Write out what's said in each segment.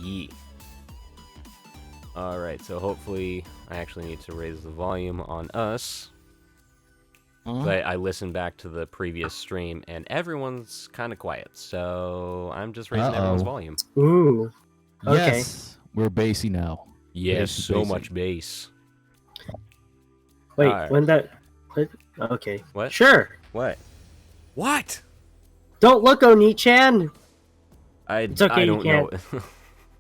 Yee. Alright, so hopefully I actually need to raise the volume on us. But I listened back to the previous stream, and everyone's kind of quiet, so I'm just raising everyone's volume. Ooh. Okay. Yes, we're bassy now. Yes, Bassy, so bassy. much bass. Wait, Alright. when that... Okay. What? Sure. What? What? Don't look, Oni-chan! It's okay, I you don't know.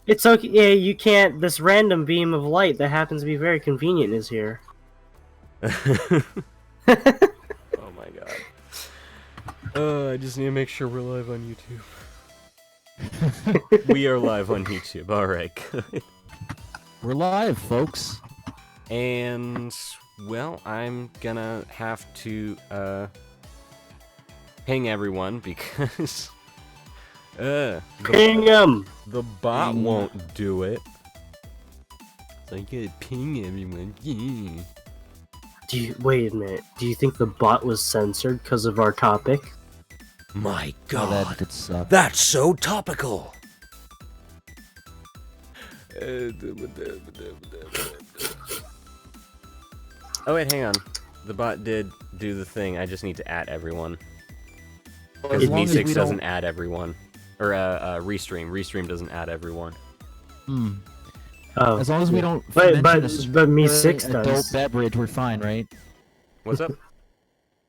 It's okay, yeah, you can't... This random beam of light that happens to be very convenient is here. Oh my god. I just need to make sure we're live on YouTube. We are live on YouTube, alright, good. We're live, folks. And, well, I'm gonna have to, ping everyone because... Ping 'em! The bot won't do it. So I gotta ping everyone. Yeah. Wait a minute. Do you think the bot was censored because of our topic? My Oh, god, that could suck. that's so topical! Oh wait, hang on. The bot did do the thing, I just need to add everyone. Because As long as we V6 doesn't don't- add everyone. Or, Restream. Restream doesn't add everyone. Oh. As long as we don't. But mention me 6 adult does. beverage, we're fine, right? What's up?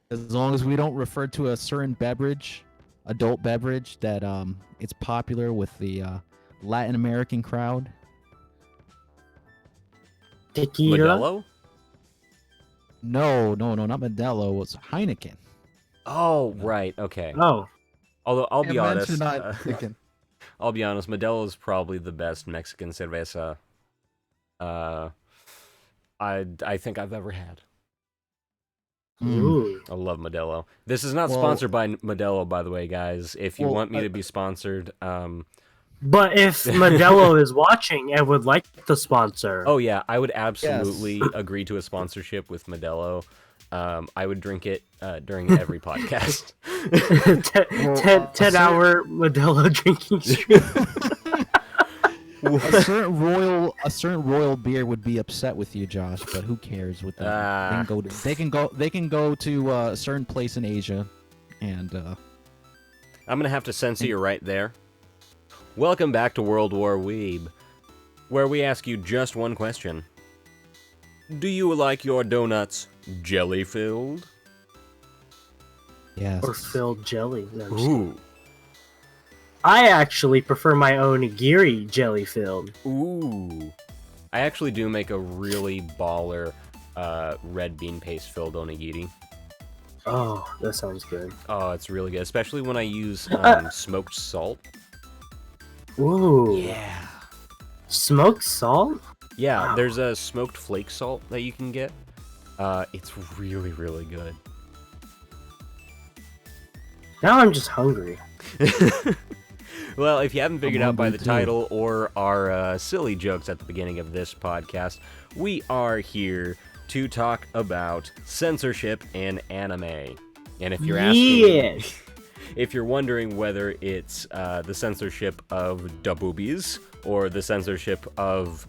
As long as we don't refer to a certain beverage, adult beverage, that it's popular with the Latin American crowd. Tequila? Modelo? No, not Modelo. It's Heineken. Oh, right, okay. Oh. Although, I'll be honest. Heineken. I'll be honest, Modelo is probably the best Mexican cerveza I think I've ever had. Ooh. I love Modelo. This is not Well- sponsored by Modelo, by the way, guys. If you Well, want me to be sponsored, But if Modelo is watching and would like the sponsor... oh yeah, I would absolutely agree to a sponsorship with Modelo. I would drink it during every podcast. 10-hour Modelo drinking stream. a certain royal beer would be upset with you, Josh. But who cares with that? They can go to a certain place in Asia, and I'm gonna have to censor you right there. Welcome back to World War Weeb, where we ask you just one question. Do you like your donuts jelly-filled? yes, Or filled jelly. No, I'm just- Ooh. I actually prefer my onigiri jelly filled. Ooh. I actually do make a really baller red bean paste filled onigiri. Oh, that sounds good. Oh, it's really good, especially when I use smoked salt. Ooh. Yeah. Smoked salt? Yeah, Wow. there's a smoked flake salt that you can get. It's really, really good. Now I'm just hungry. Well, if you haven't figured out by hungry the too. title or our silly jokes at the beginning of this podcast, we are here to talk about censorship in anime. And if you're asking, Yes. if you're wondering whether it's the censorship of da boobies or the censorship of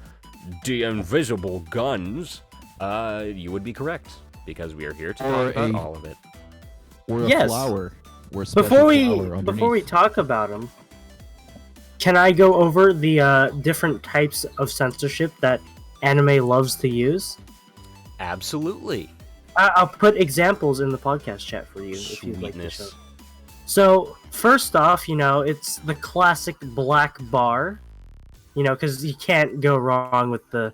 the invisible guns, you would be correct, because we are here to Or talk about a- all of it. or a Yes. flower. Or a special Before flower we underneath. talk about them, can I go over the different types of censorship that anime loves to use? Absolutely. I'll put examples in the podcast chat for you if you'd like to show. Sweetness. So first off, it's the classic black bar, because you can't go wrong with the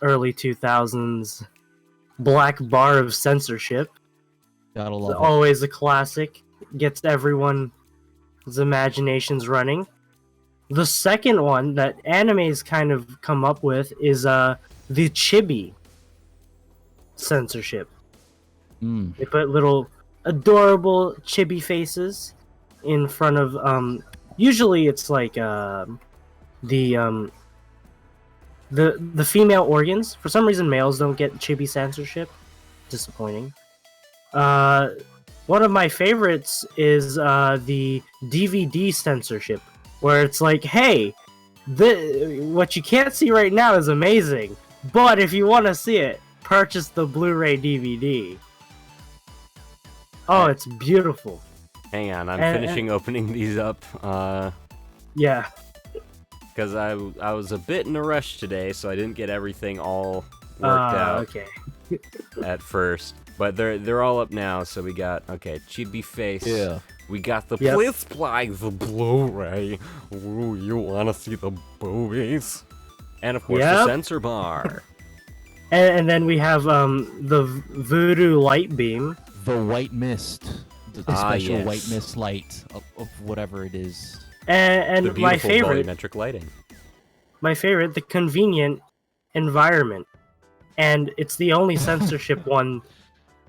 early 2000s black bar of censorship. Gotta It's love it. always a classic, gets everyone's imaginations running. The second one that anime's kind of come up with is the chibi censorship. They put little adorable chibi faces in front of usually it's like the female organs. For some reason males don't get chibi censorship. Disappointing. One of my favorites is the DVD censorship, where it's like, hey, What you can't see right now is amazing, but if you want to see it, purchase the Blu-ray DVD. Oh, it's beautiful. Hang on, I'm finishing opening these up. Yeah. Because I was a bit in a rush today, so I didn't get everything all worked out Okay. at first. But they're all up now, so we got, okay, Chibi Face. Yeah. We got the Yep. Please Play the Blu-ray. Ooh, you want to see the boobies? And of course the Yep. censor bar. And then we have the Voodoo Light Beam. The white mist. The special yes. white mist light of whatever it is. And The my beautiful favorite, volumetric lighting. the convenient environment. And it's the only censorship one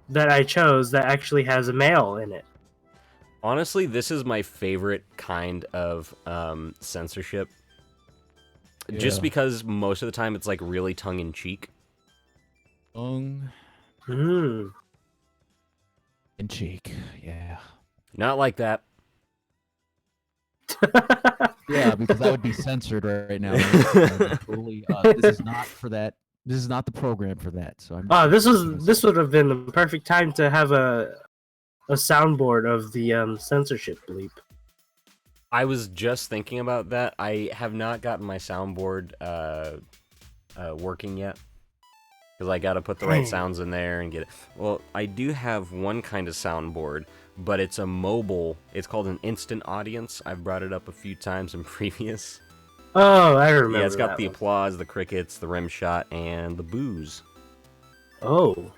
that I chose that actually has a male in it. Honestly, this is my favorite kind of censorship. Just Yeah. because most of the time it's like really tongue-in-cheek. Tongue Hmm. in cheek. Yeah. Not like that. Yeah, because that would be censored right now. Totally, this is not for that. This is not the program for that. So I'm. Oh, this would have been the perfect time to have a soundboard of the censorship bleep. I was just thinking about that. I have not gotten my soundboard working yet. Because I gotta put the right Dang. sounds in there and get it. Well, I do have one kind of soundboard, but it's a mobile. It's called an instant audience. I've brought it up a few times in previous. Oh, I remember. Yeah, it's got that the one. applause, the crickets, the rim shot, and the booze. Oh.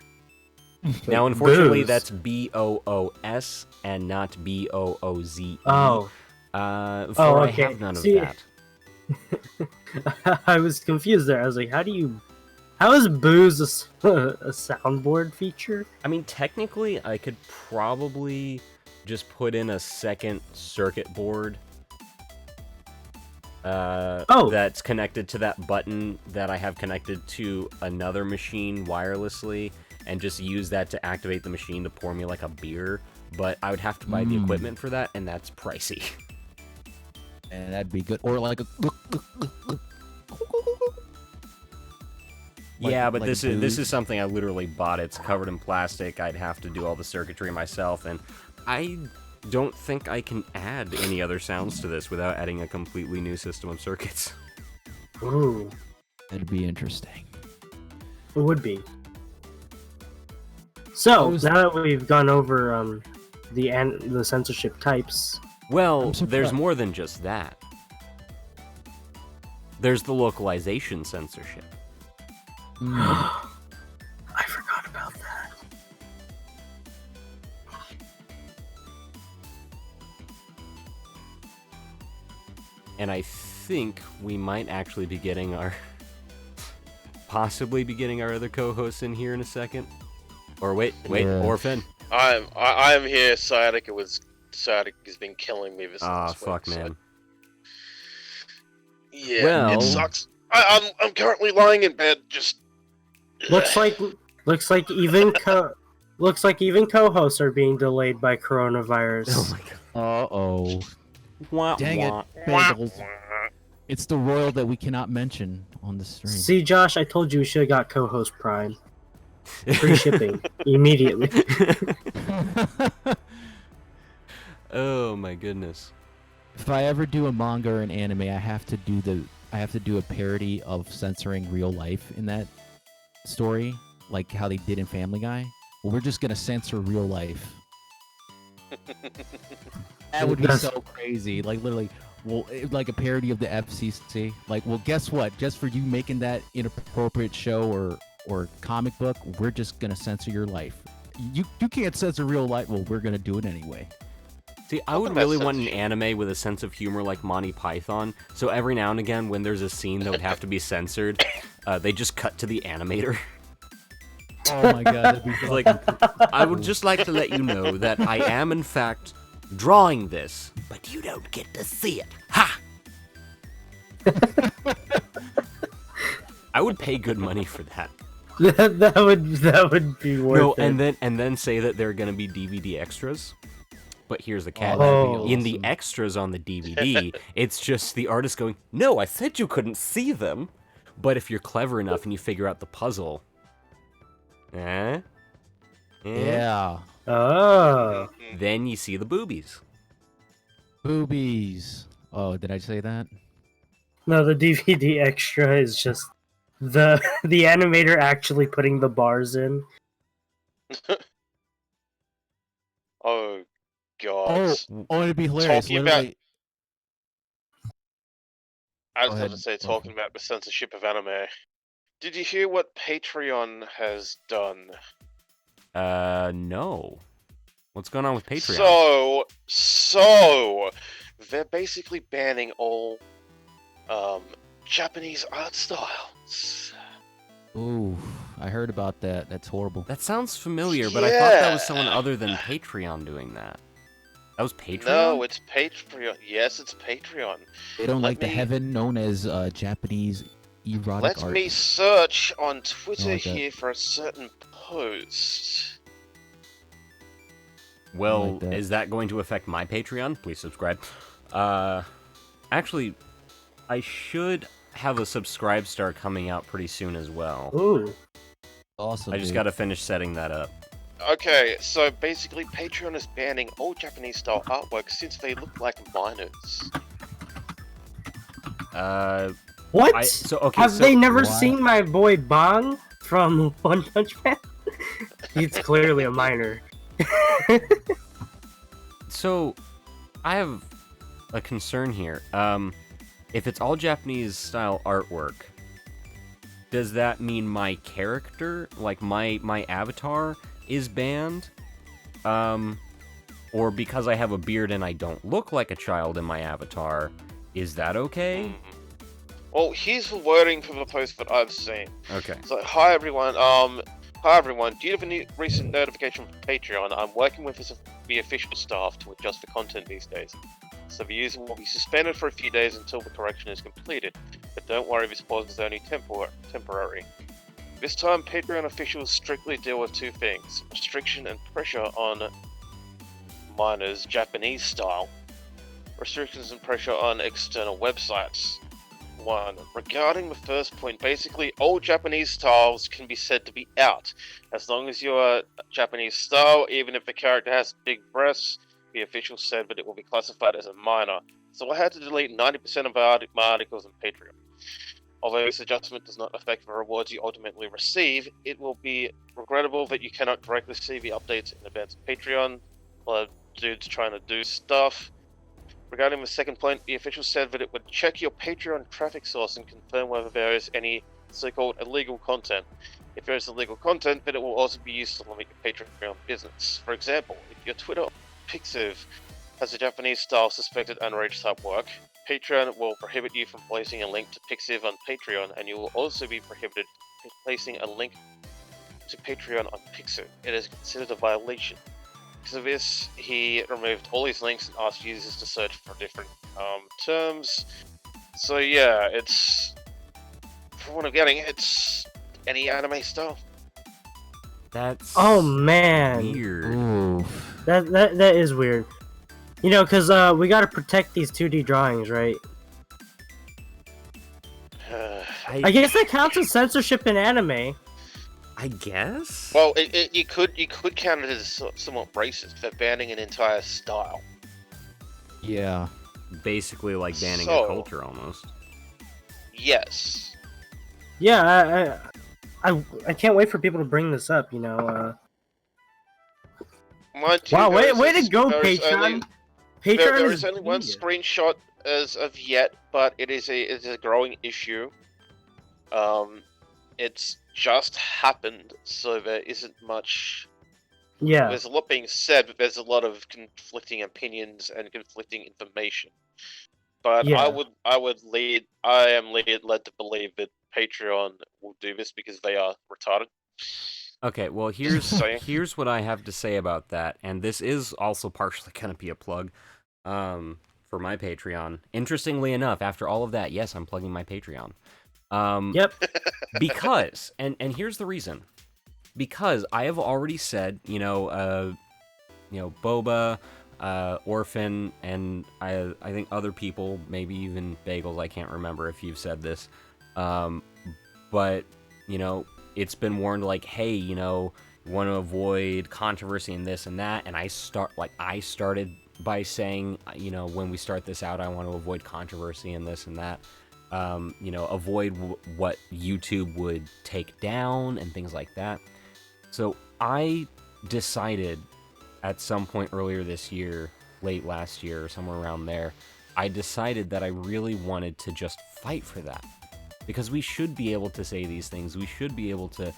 Now, unfortunately, Booze. that's BOOS and not BOOZE. Oh. For okay. I have none of See- that. I was confused there. I was like, how is booze a soundboard feature? I mean, technically, I could probably just put in a second circuit board that's connected to that button that I have connected to another machine wirelessly, and just use that to activate the machine to pour me like a beer. But I would have to buy the equipment for that, and that's pricey. And that'd be good. Or like a. Yeah, but like this a is booze. something I literally bought. It's covered in plastic. I'd have to do all the circuitry myself, and I don't think I can add any other sounds to this without adding a completely new system of circuits. Ooh, That'd be interesting. it would be. So was- now that we've gone over the censorship types, Well, I'm surprised. there's more than just that. There's the localization censorship. I forgot about that. And I think we might actually be getting our... possibly be getting our other co-hosts in here in a second. Or wait, Yeah. Orphan. I am here. Sciatica has been killing me this Ah, last fuck, week, so- man. Yeah, Well- it sucks. I'm currently lying in bed, just. Looks like even co-hosts are being delayed by coronavirus. Oh my god. Uh-oh. Wah, Dang wah. it, Bagels. It's the royal that we cannot mention on the stream. See, Josh, I told you we should have got co-host Prime. Free shipping immediately. Oh my goodness. If I ever do a manga or an anime, I have to do a parody of censoring real life in that story, like how they did in Family Guy. Well, we're just gonna censor real life. That would be That's- so crazy. Like literally, well, like a parody of the FCC. Like, well, guess what? Just for you making that inappropriate show or comic book, we're just gonna censor your life. You can't censor real life. Well, we're gonna do it anyway. See, I would really want an anime with a sense of humor like Monty Python, so every now and again when there's a scene that would have to be censored, they just cut to the animator. Oh my god, that'd be Like, I would just like to let you know that I am in fact drawing this, but you don't get to see it. Ha! I would pay good money for that. that would be worth No, it. and then say that there are gonna be DVD extras. But here's the catch. Oh. In the awesome. extras on the DVD, it's just the artist going, "No, I said you couldn't see them." But if you're clever enough and you figure out the puzzle, Yeah. Oh. then you see the boobies. Boobies. Oh, did I say that? No, the DVD extra is just the animator actually putting the bars in. Oh god. Oh, it'd be hilarious. Talking about- Literally, I was Go going to ahead, say, Orphan. talking about the censorship of anime. Did you hear what Patreon has done? No. What's going on with Patreon? So they're basically banning all Japanese art styles. ooh, I heard about that. That's horrible. That sounds familiar, but I thought that was Yeah. someone other than Patreon doing that. That was Patreon? No, it's Patreon. Yes, it's Patreon. They don't Let like the me- heaven known as Japanese erotic Let art. me search on Twitter like that. here for a certain post. Well, like that. is that going to affect my Patreon? Please subscribe. Actually, I should have a subscribe star coming out pretty soon as well. Ooh. Awesome. I just dude. gotta finish setting that up. Okay, so basically Patreon is banning all Japanese style artwork since they look like minors. What? Okay, Have they never What? seen my boy Bong from One Punch Man? He's clearly a minor. So, I have a concern here. If it's all Japanese style artwork, does that mean my character, like my avatar, is banned? Or because I have a beard and I don't look like a child in my avatar, is that okay? Well, here's the wording from the post that I've seen. Okay. So, hi everyone. Due to the new recent notification from Patreon, I'm working with the official staff to adjust the content these days. So the user will be suspended for a few days until the correction is completed. But don't worry, this pause is only temporary. This time, Patreon officials strictly deal with two things: restriction and pressure on minors Japanese style. Restrictions and pressure on external websites. 1. Regarding the first point, basically all Japanese styles can be said to be out. As long as you're Japanese style, even if the character has big breasts, the official said that it will be classified as a minor. So I had to delete 90% of my articles on Patreon. Although this adjustment does not affect the rewards you ultimately receive, it will be regrettable that you cannot directly see the updates in advance of Patreon, while dudes trying to do stuff. Regarding the second point, the official said that it would check your Patreon traffic source and confirm whether there is any so-called illegal content. If there is illegal content, then it will also be used to limit your Patreon business. For example, if your Twitter Pixiv has a Japanese-style suspected underage type work, Patreon will prohibit you from placing a link to Pixiv on Patreon, and you will also be prohibited from placing a link to Patreon on Pixiv. It is considered a violation. Because of this, he removed all his links and asked users to search for different terms. So yeah, it's, from what I'm getting, it's any anime style. That's Oh man, weird. Ooh. that is weird. You know, because we gotta protect these 2D drawings, right? I guess that counts as censorship in anime. I guess? Well, you could count it as somewhat racist for banning an entire style. Yeah. Basically like banning So- a culture almost. Yes. Yeah, I can't wait for people to bring this up. You know. Mind you, Wow, there way is- to go, there is Patreon. only- Patreon there is is only one genius. screenshot as of yet, but it's a growing issue. It's just happened, so there isn't much. Yeah, There's a lot being said, but there's a lot of conflicting opinions and conflicting information. But Yeah. I am led to believe that Patreon will do this because they are retarded. Okay, well Saying. here's what I have to say about that, and this is also partially gonna be a plug for my Patreon. Interestingly enough, after all of that, yes, I'm plugging my Patreon. yep. Because and here's the reason. Because I have already said, Boba, Orphan, and I think other people, maybe even Bagels, I can't remember if you've said this, but, you know, it's been warned, like, hey, you know, want to avoid controversy and this and that, and I started by saying, you know, when we start this out, I want to avoid controversy and this and that, you know, avoid what YouTube would take down and things like that. So I decided at some point earlier this year, late last year, or somewhere around there, I decided that I really wanted to just fight for that. Because we should be able to say these things, we should be able to,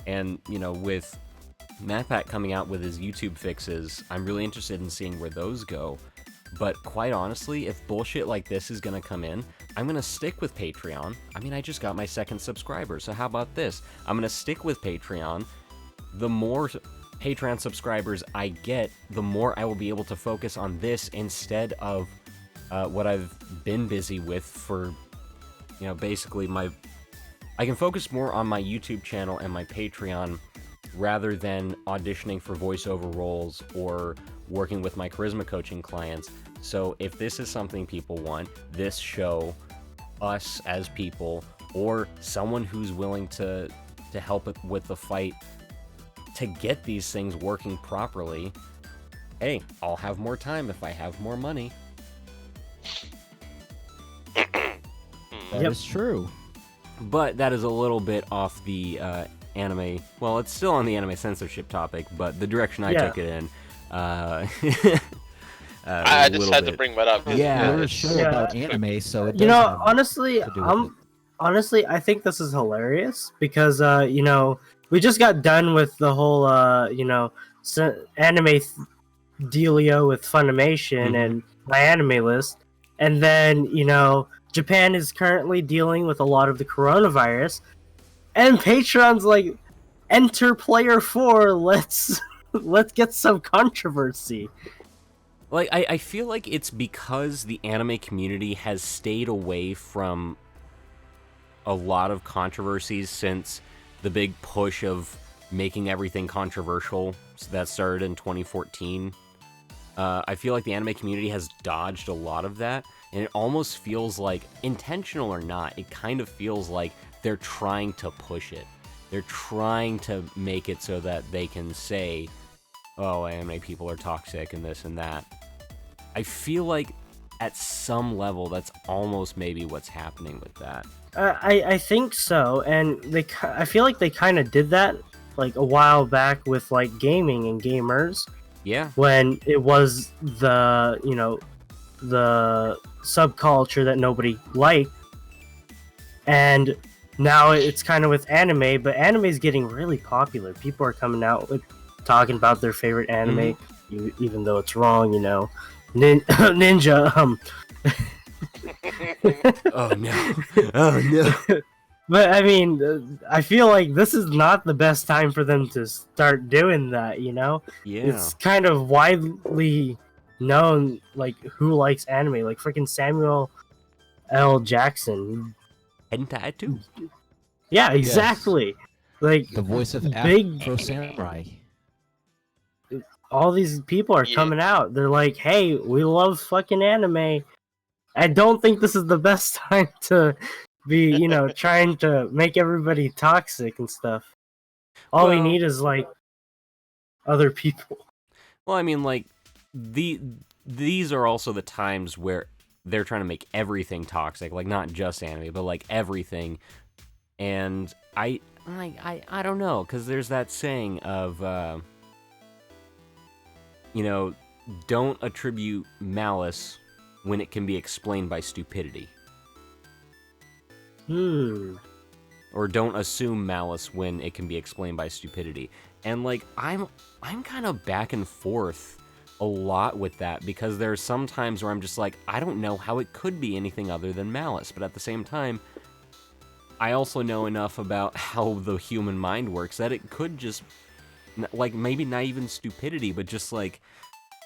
and, you know, with MatPat coming out with his YouTube fixes, I'm really interested in seeing where those go. But quite honestly, if bullshit like this is gonna come in, I'm gonna stick with Patreon. I mean, I just got my 2nd subscriber, so how about this? I'm gonna stick with Patreon. The more Patreon subscribers I get, the more I will be able to focus on this instead of what I've been busy with for, you know, basically I can focus more on my YouTube channel and my Patreon rather than auditioning for voiceover roles or working with my charisma coaching clients. So if this is something people want, this show, us as people, or someone who's willing to help with the fight to get these things working properly, hey, I'll have more time if I have more money. That is true. But that is a little bit off the anime. Well, it's still on the anime censorship topic, but the direction I took it in. I just had to bring that up. Yeah, we're a show about anime, so it You does know, have honestly, to do with it. honestly, I think this is hilarious because you know, we just got done with the whole you know, anime dealio with Funimation and my anime list, and then, you know, Japan is currently dealing with a lot of the coronavirus, and Patreon's like, enter player 4, let's get some controversy. Like, I feel like it's because the anime community has stayed away from a lot of controversies since the big push of making everything controversial that started in 2014. I feel like the anime community has dodged a lot of that, and it almost feels like, intentional or not, it kind of feels like they're trying to push it. They're trying to make it so that they can say, oh, anime people are toxic and this and that. I feel like at some level that's almost maybe what's happening with that. I think so, and I feel like they kind of did that like a while back with like gaming and gamers. Yeah. When it was the, you know, the subculture that nobody liked, and now it's kind of with anime, but anime is getting really popular. People are coming out with talking about their favorite anime, even though it's wrong, you know. Ninja. Oh no. Oh no. But I mean, I feel like this is not the best time for them to start doing that, you know? Yeah. It's kind of widely known, like, who likes anime. Like, freaking Samuel L. Jackson. Hentai too. Yeah, exactly. Like, The voice of big Afro Samurai. all these people are coming out. They're like, hey, we love fucking anime. I don't think this is the best time to be, you know, trying to make everybody toxic and stuff. All we need is, like, other people. Well, I mean, like, these are also the times where they're trying to make everything toxic, like, not just anime, but, like, everything. And I don't know, because there's that saying of, you know, don't attribute malice when it can be explained by stupidity. Or don't assume malice when it can be explained by stupidity. And, like, I'm kind of back and forth a lot with that, because there's some times where I'm just like, I don't know how it could be anything other than malice, but at the same time, I also know enough about how the human mind works that it could just, like, maybe not even stupidity, but just, like,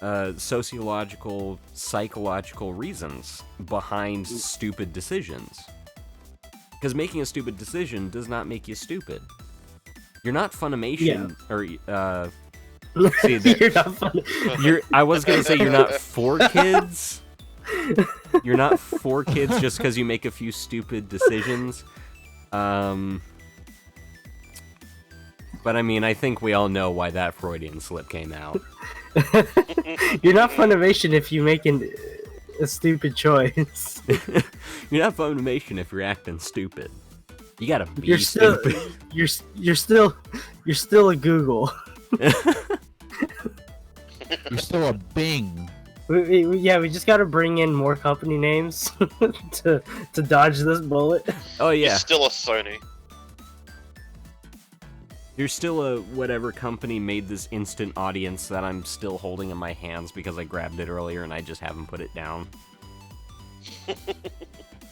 sociological, psychological reasons behind stupid decisions. Because making a stupid decision does not make you stupid. You're not Funimation, or See, that- You're not funny. I was gonna say you're not for kids. You're not for kids just because you make a few stupid decisions. But I mean, I think we all know why that Freudian slip came out. You're not Funimation if you make a stupid choice. You're not Funimation if you're acting stupid. You gotta be You're still stupid. you're still a Google. You're still a Bing. We just gotta bring in more company names to dodge this bullet. Oh You're yeah, still a Sony. you're still a whatever company made this instant audience that I'm still holding in my hands because I grabbed it earlier and I just haven't put it down.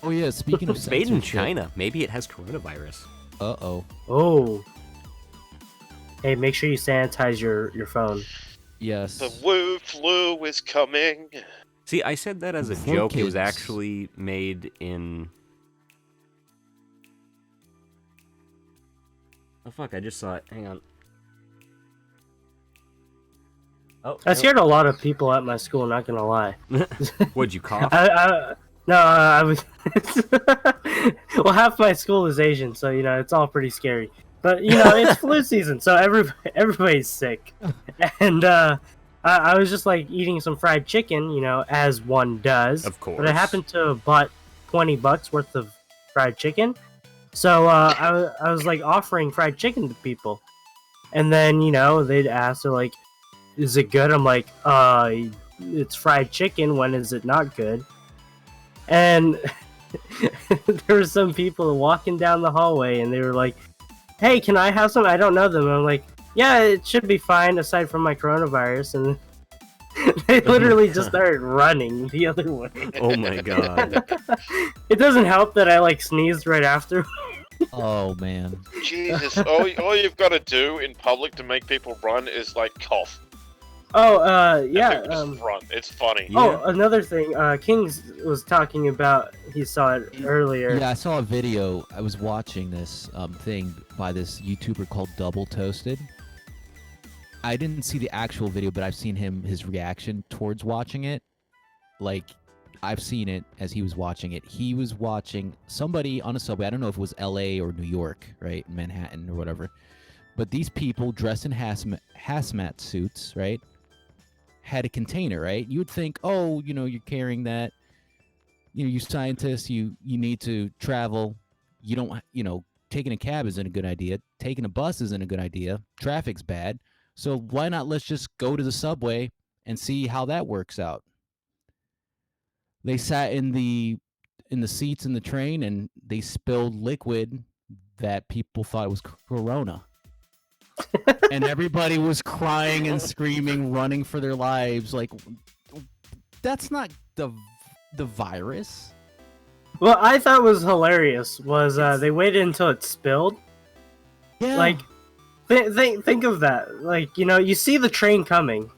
Oh yeah, speaking of It's made in censorship- China. Maybe it has coronavirus. Uh-oh. Oh. Hey, make sure you sanitize your phone. Yes. The Wu flu is coming. See, I said that as a For joke. It was kids. actually made in... Oh fuck, I just saw it. Hang on. Oh, I scared a lot of people at my school, not gonna lie. What'd you cough? I was... well, half my school is Asian, so, it's all pretty scary. But, it's flu season, so everybody's sick. And, I was just, eating some fried chicken, as one does. Of course. But I happened to have bought $20 worth of fried chicken. So, I was, offering fried chicken to people. And then, they'd ask, they're like, is it good? I'm like, it's fried chicken. When is it not good? And there were some people walking down the hallway, and they were like, hey, can I have some? I don't know them. I'm like, yeah, it should be fine aside from my coronavirus. And they literally just started running the other way. Oh my god. It doesn't help that I sneezed right after. Oh man. Jesus, all you've got to do in public to make people run is cough. Oh, yeah. People just run. It's funny. Yeah. Oh, another thing. Kings was talking about. He saw it earlier. Yeah, I saw a video. I was watching this thing by this YouTuber called Double Toasted. I didn't see the actual video, but I've seen his reaction towards watching it. I've seen it as he was watching it. He was watching somebody on a subway. I don't know if it was LA or New York, right? Manhattan or whatever. But these people dressed in hazmat suits, right? Had a container, right? You would think, oh, you're carrying that. You scientists, you need to travel. You don't, taking a cab isn't a good idea. Taking a bus isn't a good idea. Traffic's bad. So why not let's just go to the subway and see how that works out? They sat in the seats in the train and they spilled liquid that people thought was Corona. And everybody was crying and screaming, running for their lives. That's not the virus. What I thought was hilarious was they waited until it spilled. Yeah. Think of that. You see the train coming.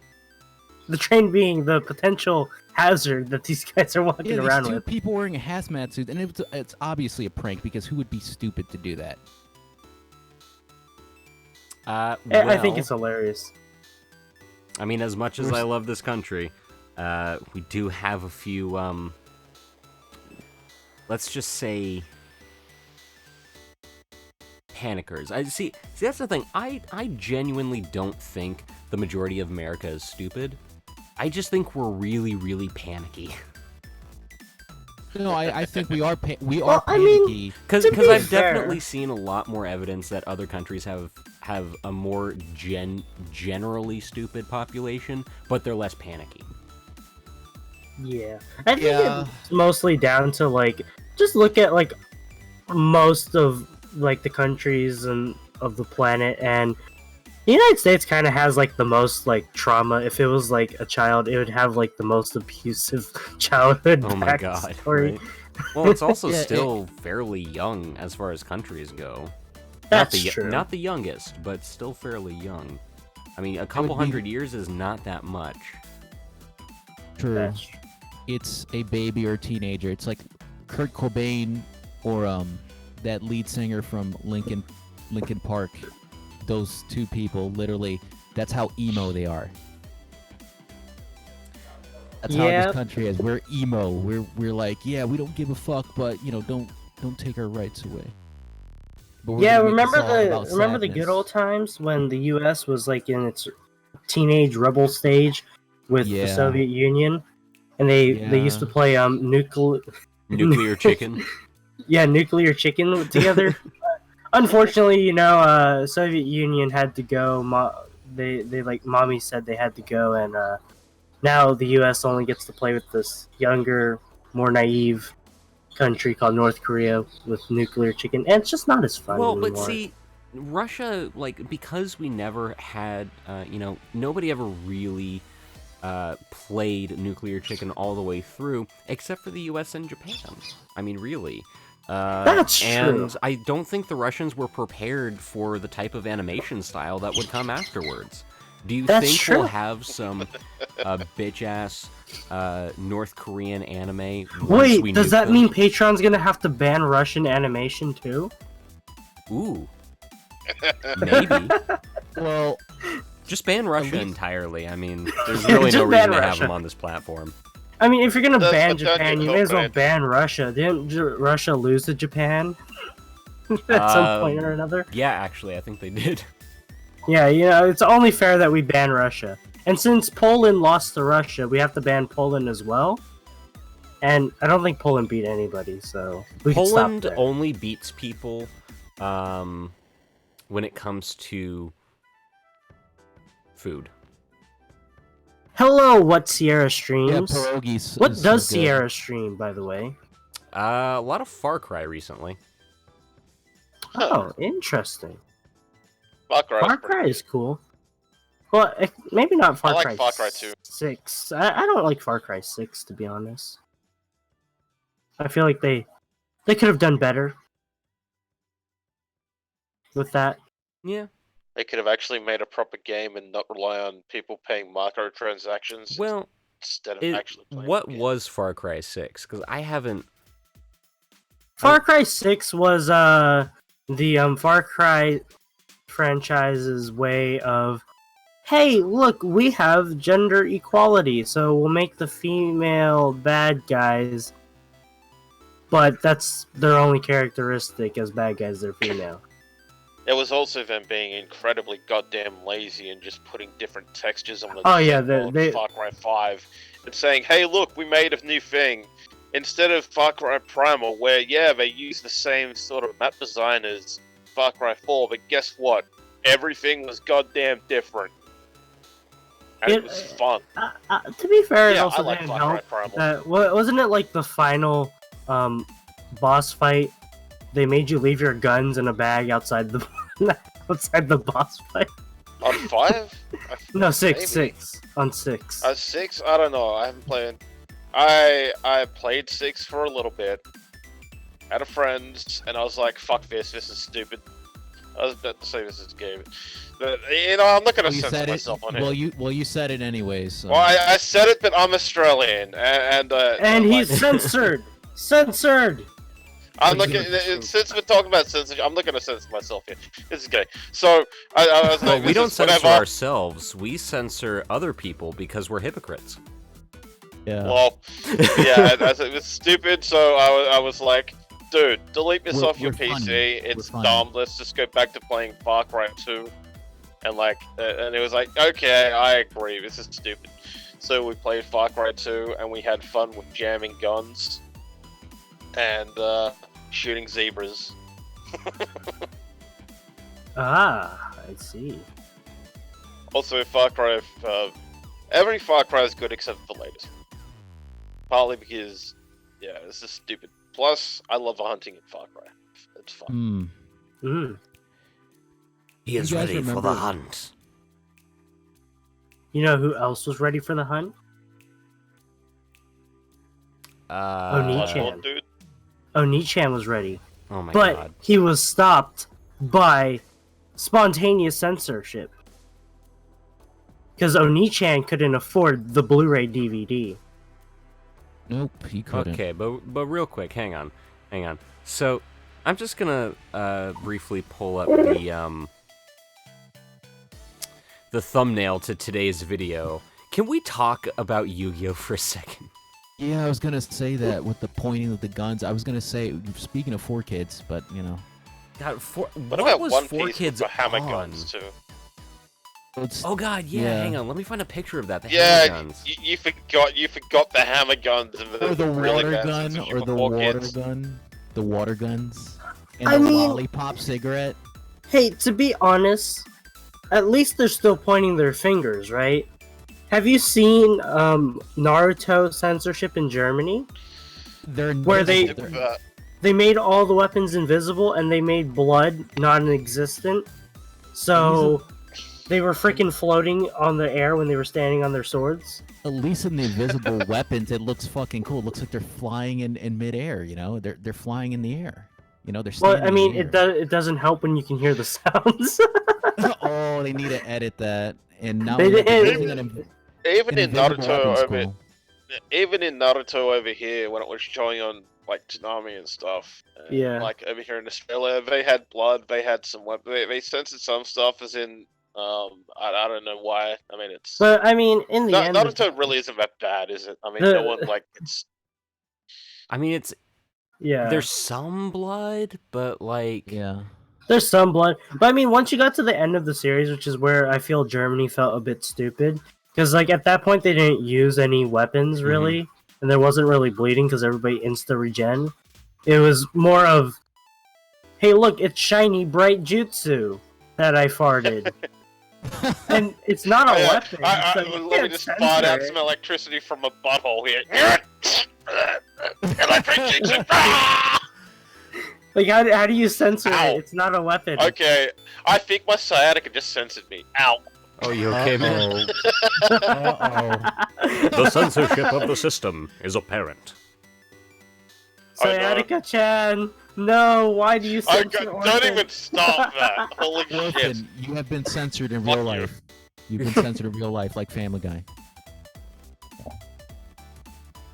The train being the potential hazard that these guys are walking yeah, around these two with. people wearing a hazmat suit, and it's obviously a prank because who would be stupid to do that? I think it's hilarious. I mean, as much as I love this country, we do have a few, let's just say, panickers. See, that's the thing. I genuinely don't think the majority of America is stupid. I just think we're really, really panicky. No, I think we are Well, I mean, panicky. Because To be I've fair- definitely seen a lot more evidence that other countries have a more generally stupid population, but they're less panicky. Yeah. I think Yeah. it's mostly down to just look at most of the countries and of the planet, and the United States kind of has the most trauma. If it was a child, it would have the most abusive childhood Oh my god. backstory. Right? Well, it's also Yeah, still fairly young as far as countries go. That's true. Not the youngest, but still fairly young. I mean, a couple would be- hundred years is not that much. True. That's true. It's a baby or a teenager. It's like Kurt Cobain or that lead singer from Linkin Park. Those two people literally That's how emo they are. That's how Yep. this country is. We're emo. We're like, yeah, we don't give a fuck, but don't take our rights away. But we're Yeah, gonna make a remember song about the good sadness. old times when the U.S. was like in its teenage rebel stage with the Yeah. Soviet Union, and they used to Yeah. play nuclear Nuclear chicken. yeah, nuclear chicken together. Unfortunately, Soviet Union had to go. They like mommy said they had to go, and now the U.S. only gets to play with this younger, more naive country called North Korea with nuclear chicken, and it's just not as fun Well, anymore. but see, Russia, like, because we never had, nobody ever really played nuclear chicken all the way through, except for the U.S. and Japan. I mean, really. That's and true. I don't think the Russians were prepared for the type of animation style that would come afterwards. Do you That's think true. we'll have some bitch-ass North Korean anime once Wait, we does nuke that them? mean Patreon's gonna have to ban Russian animation too? Ooh. Maybe. Well, Just ban Russia least- entirely. I mean, there's really no Just ban reason to have Russia. them on this platform. I mean, if you're gonna That's ban what Turkey Japan, you may as well incorporated. ban Russia. Didn't Russia lose to Japan at some point or another? Yeah, actually, I think they did. Yeah, it's only fair that we ban Russia. And since Poland lost to Russia, we have to ban Poland as well. And I don't think Poland beat anybody, so we can stop Poland there. only beats people when it comes to food. Hello, what Sierra yeah, streams? pierogies. What is does so good. Sierra stream, by the way? A lot of Far Cry recently. Oh, interesting. Far Cry. Far Cry is cool. Well, maybe not Far I like Cry. Far Cry 2. 6. I don't like Far Cry 6, to be honest. I feel like they could have done better with that. Yeah. They could have actually made a proper game and not rely on people paying microtransactions Well, instead of actually playing what the game. was Far Cry 6? Because I haven't... Far Cry 6 was the Far Cry franchise's way of, hey, look, we have gender equality, so we'll make the female bad guys, but that's their only characteristic as bad guys, they're female. There was also them being incredibly goddamn lazy and just putting different textures on the Oh, yeah, world they- of Far Cry 5 and saying, hey, look, we made a new thing. Instead of Far Cry Primal, where, yeah, they use the same sort of map design as Far Cry 4, but guess what? Everything was goddamn different. And it was fun. To be fair, it Yeah, also I like didn't Far Cry help Primal. that, wasn't it like the final boss fight? They made you leave your guns in a bag outside the boss fight. On 5? No, 6, Maybe. 6 on 6. 6? I don't know. I haven't played. I played 6 for a little bit. Had a friend, and I was like, "Fuck this! This is stupid." I was about to say this is gay, but I'm not gonna You censor said it. myself on Well, it. you said it anyways. So. Well, I said it, but I'm Australian, and And I'm he's like, censored. Censored. I'm not gonna. Since we're talking about censorship, I'm not gonna censor myself here. This is gay. So I was Well, like, we this don't is censor whatever. ourselves. We censor other people because we're hypocrites. yeah. Well, yeah, it was stupid. So I was like, dude, delete this We're- off your we're PC. funny. It's We're funny. dumb. Let's just go back to playing Far Cry 2. And and it was like, okay, I agree. This is stupid. So we played Far Cry 2, and we had fun with jamming guns and shooting zebras. Ah, I see. Also, Far Cry, every Far Cry is good except for the latest. Partly because, yeah, this is stupid. Plus, I love the hunting in Far Cry. It's fun. Mm. He is You guys ready for the remember- hunt. You know who else was ready for the hunt? Oni-chan. Bloodborne, dude. Oni-chan was ready, Oh my but god. he was stopped by spontaneous censorship. Because Oni-chan couldn't afford the Blu-ray DVD. Nope, he couldn't. Okay, but real quick, hang on. So, I'm just gonna briefly pull up the thumbnail to today's video, can we talk about Yu-Gi-Oh for a second? Yeah, I was gonna say that with the pointing of the guns. I was gonna say, speaking of 4Kids, but you know. God, What about was One 4 Piece Kids with the hammer on? guns too? Oh god, yeah, hang on, let me find a picture of that. The Yeah, hammer guns. you forgot the hammer guns and Or the really water bad gun, censorship or of the 4 water Kids. gun, the water guns, and I the mean- lollipop cigarette. Hey, to be honest, at least they're still pointing their fingers, right? Have you seen Naruto censorship in Germany? They're Where they- invisible. They made all the weapons invisible and they made blood non-existent. So they were freaking floating on the air when they were standing on their swords. At least in the invisible weapons, it looks fucking cool. It looks like they're flying in midair. You know, they're flying in the air. You know, they're Well, standing I mean, in the it doesn't help when you can hear the sounds. Oh, they need to edit that. And now They they're did. using that in- Even in invisible Naruto weapons, over, cool. even in Naruto over here, when it was showing on like Tsunami and stuff, Yeah. like over here in Australia, they had blood, they had some weapons, they censored some stuff, as in, I don't know why. I mean, it's But I mean, in the end, Naruto really isn't that bad, is it? I mean, The- no one like it's. I mean, it's yeah, there's some blood, but like Yeah. there's some blood. But I mean, once you got to the end of the series, which is where I feel Germany felt a bit stupid, because like at that point they didn't use any weapons really, and there wasn't really bleeding because everybody insta regen. It was more of, hey, look, it's shiny, bright jutsu that I farted, and it's not a weapon. so you let me can't just censor fart out it. some electricity from a butthole here. Electric Like, how do you censor Ow. it? It's not a weapon. Okay, I think my sciatica just censored me. Ow. oh, you okay, man? Uh-oh. The censorship of the system is apparent. Sciatica-chan, no, why do you censor Don't orphans? even stop that. Holy shit. Orphan, you have been censored in Fuck real you. life. You've been censored in real life, like Family Guy.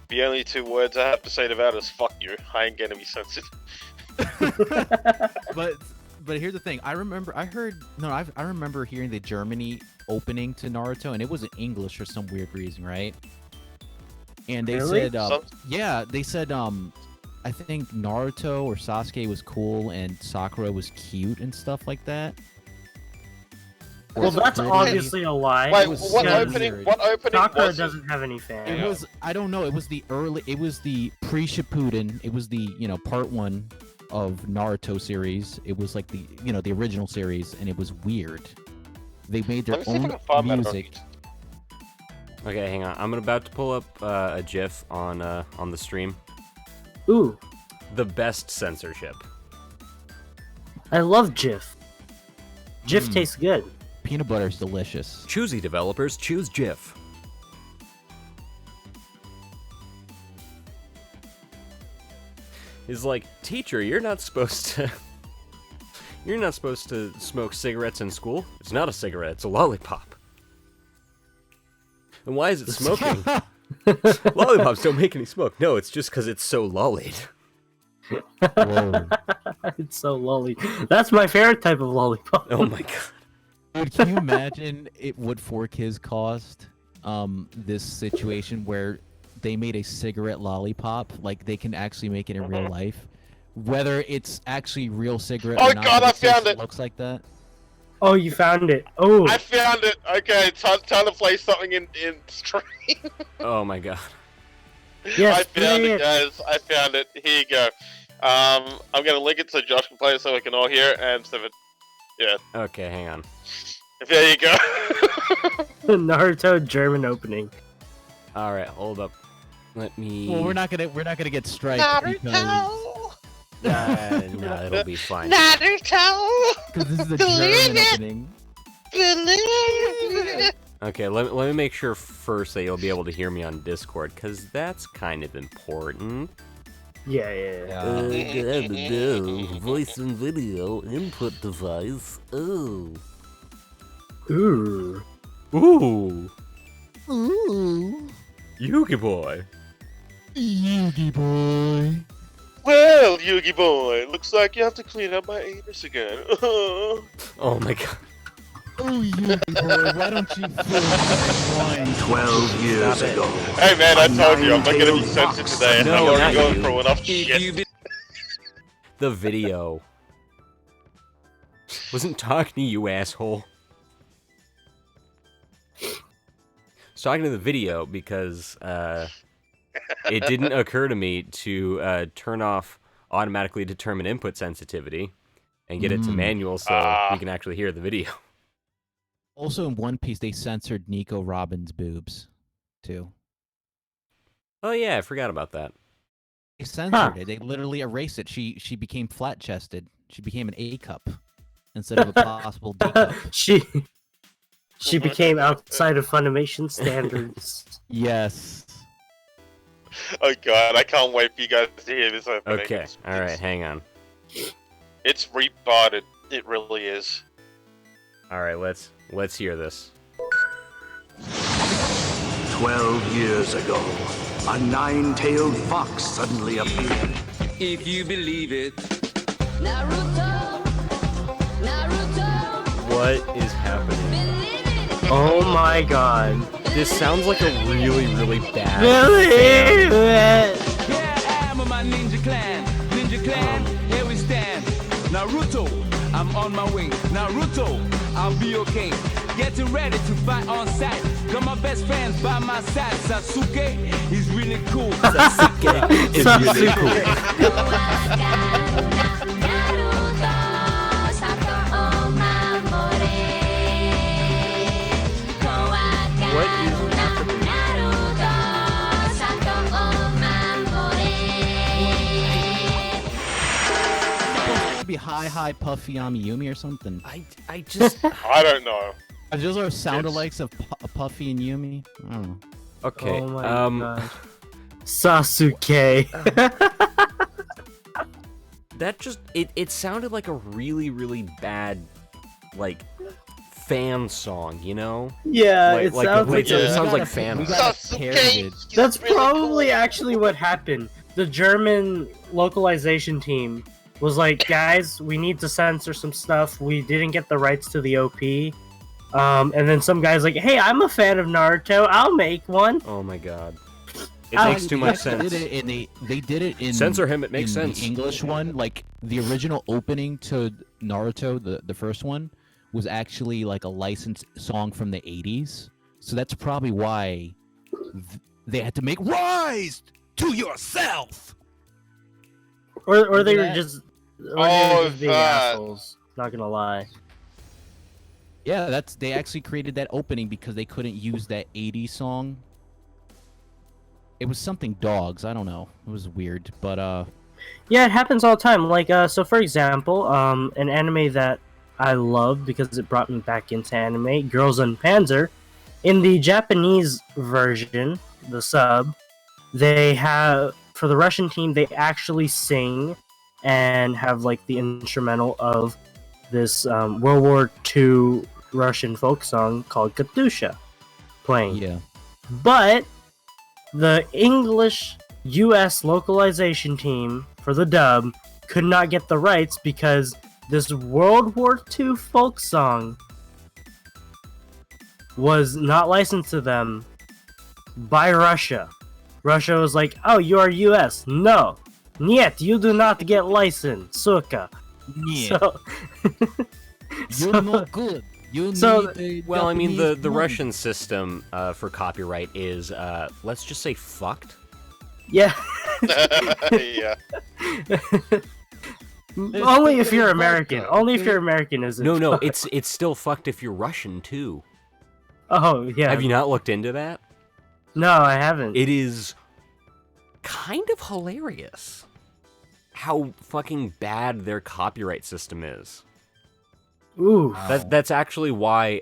The only 2 words I have to say to that is fuck you. I ain't gonna be censored. But here's the thing. I remember hearing the Germany opening to Naruto, and it was in English for some weird reason, right? And they Really? said, Some- yeah, they said, I think Naruto or Sasuke was cool and Sakura was cute and stuff like that. Well, that's Pretty- obviously a lie. Wait, was what so opening? weird. What opening Sakura was it? doesn't have any fans. It was, I don't know, it was the pre-Shippuden, it was the, part 1 of Naruto series. It was like the, the original series, and it was weird. They made their Let me see if I own can find that on music. Okay, hang on. I'm about to pull up a GIF on the stream. Ooh, The best censorship. I love Jif. Jif tastes good. Peanut butter is delicious. Choosy developers choose GIF. He's like, teacher, you're not supposed to. You're not supposed to smoke cigarettes in school. It's not a cigarette. It's a lollipop. And why is it smoking? Lollipops don't make any smoke. No, it's just because it's so lollied. Whoa. It's so lolly. That's my favorite type of lollipop. Oh my god. Dude, can you imagine what 4Kids cost? This situation where they made a cigarette lollipop, like they can actually make it in real life, whether it's actually real cigarette. Oh or not, God, but I it just found it. Looks like that. Oh, you found it. Oh, I found it. Okay, time to play something in stream. Oh my god. yes, I found play it, guys. I found it. Here you go. I'm gonna link it so Josh can play it so we can all hear it, and so that, Okay, hang on. there you go. Naruto German opening. All right, hold up. Let me. Well, we're not gonna get striked because No, it'll be fine. Naruto. this is a German opening. Okay, let me make sure first that you'll be able to hear me on Discord, because that's kind of important. Yeah. Voice and video input device. Oh. Ooh. Ooh. Yugi boy. Yugi boy. Well, Yugi boy, looks like you have to clean up my anus again. Oh my god. Oh, you boy, why don't you film 12 years ago. Hey man, I told you I'm not gonna be nine-tailed censored fox today. No, I'm already not going you. through enough shit. The video. Wasn't talking to you, asshole. Was talking to the video because it didn't occur to me to turn off automatically determine input sensitivity and get it to manual so you can actually hear the video. Also, in One Piece, they censored Nico Robin's boobs, too. Oh yeah, I forgot about that. They censored it. They literally erased it. She became flat-chested. She became an A cup instead of a possible D cup. She became outside of Funimation standards. Yes. Oh god, I can't wait for you guys to hear this opening. Okay, alright, hang on. It's retarded. It really is. Alright, let's hear this. 12 years ago, a nine-tailed fox suddenly appeared. If you believe it. Naruto, Naruto, What is happening? believe it. Oh my god. This sounds like a really, really bad Really? Yeah, I'm on my ninja clan. Ninja clan, here we stand. Naruto, I'm on my way. Naruto, I'll be okay. Getting ready to fight on sight. Got my best friends by my side. Sasuke, he's really cool. Sasuke is really cool. Naruto, Sato Omamore. What is happening? Naruto, Sato Omamore. Maybe high puffy Amiyumi or something. I just I don't know. Are those our sound-alikes of Puffy and Yumi? I don't know. okay. Oh my god. Sasuke. That just it sounded like a really, really bad like fan song, you know? Yeah, Like- it like sounds the- like it a- sounds like We fan art. got Sasuke, parodied. he's That's really probably cool. actually what happened. The German localization team was like, guys, we need to censor some stuff. We didn't get the rights to the OP. And then some guy's like, hey, I'm a fan of Naruto. I'll make one. Oh my god. It I- makes too much They sense. did it in they did it in Censor him, it makes in sense. The English one, like the original opening to Naruto, the first one, was actually like a licensed song from the 80s. So that's probably why they had to make Rise to Yourself. Or they were Yeah. just, or they Oh, were just being that. assholes. Not gonna lie. Yeah, they actually created that opening because they couldn't use that 80s song. It was something dogs, I don't know. It was weird, but Yeah, it happens all the time. Like, so for example, an anime that I love because it brought me back into anime, Girls and Panzer. In the Japanese version, the sub, they have, for the Russian team, they actually sing and have like the instrumental of this World War II Russian folk song called Katusha playing. yeah. But the English US localization team for the dub could not get the rights because this World War II folk song was not licensed to them by Russia. Russia was like, oh, you are US. No. Niet, you do not get licensed, suka. Yeah. So, You're not good. You So- need a Well, I mean, Japanese the money. Russian system for copyright is, let's just say fucked. yeah. Yeah. Only if you're American. Only if you're American is it? No, it's still fucked if you're Russian, too. Oh, yeah. Have you not looked into that? No, I haven't. It is kind of hilarious how fucking bad their copyright system is. Ooh. That's actually why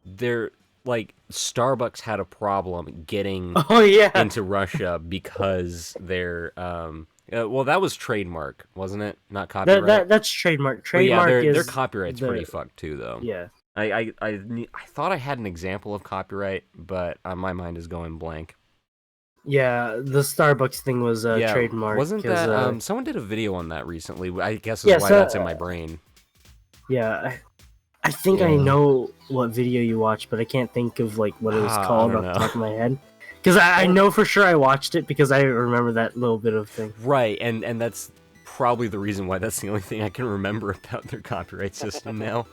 they're like Starbucks had a problem getting Oh, yeah. into Russia because they're well, that was trademark, wasn't it? Not copyright. That's trademark. But yeah, Trademark their is copyright's the- pretty fucked too, though. Yeah. I thought I had an example of copyright, but my mind is going blank. Yeah, the Starbucks thing was Yeah, trademark. Wasn't 'cause, that someone did a video on that recently? I guess is Yeah, why so- that's in my brain. Yeah. I think I Yeah. know what video you watched, but I can't think of like what it was I called don't off the know. top of my head. Because I know for sure I watched it because I remember that little bit of thing. Right, and that's probably the reason why that's the only thing I can remember about their copyright system now.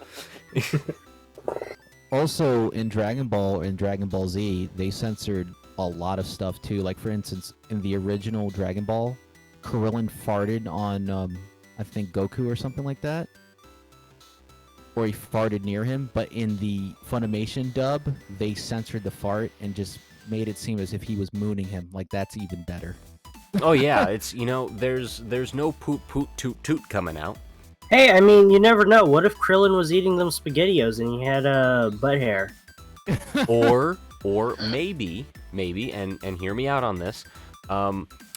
Also, in Dragon Ball and Dragon Ball Z, they censored a lot of stuff too. Like, for instance, in the original Dragon Ball, Krillin farted on, I think, Goku or something like that. Or he farted near him, but in the Funimation dub, they censored the fart and just made it seem as if he was mooning him. Like, that's even better. Oh yeah, it's there's no poop poot toot toot coming out. Hey, I mean, you never know. What if Krillin was eating them SpaghettiOs and he had butt hair? Or maybe, and hear me out on this,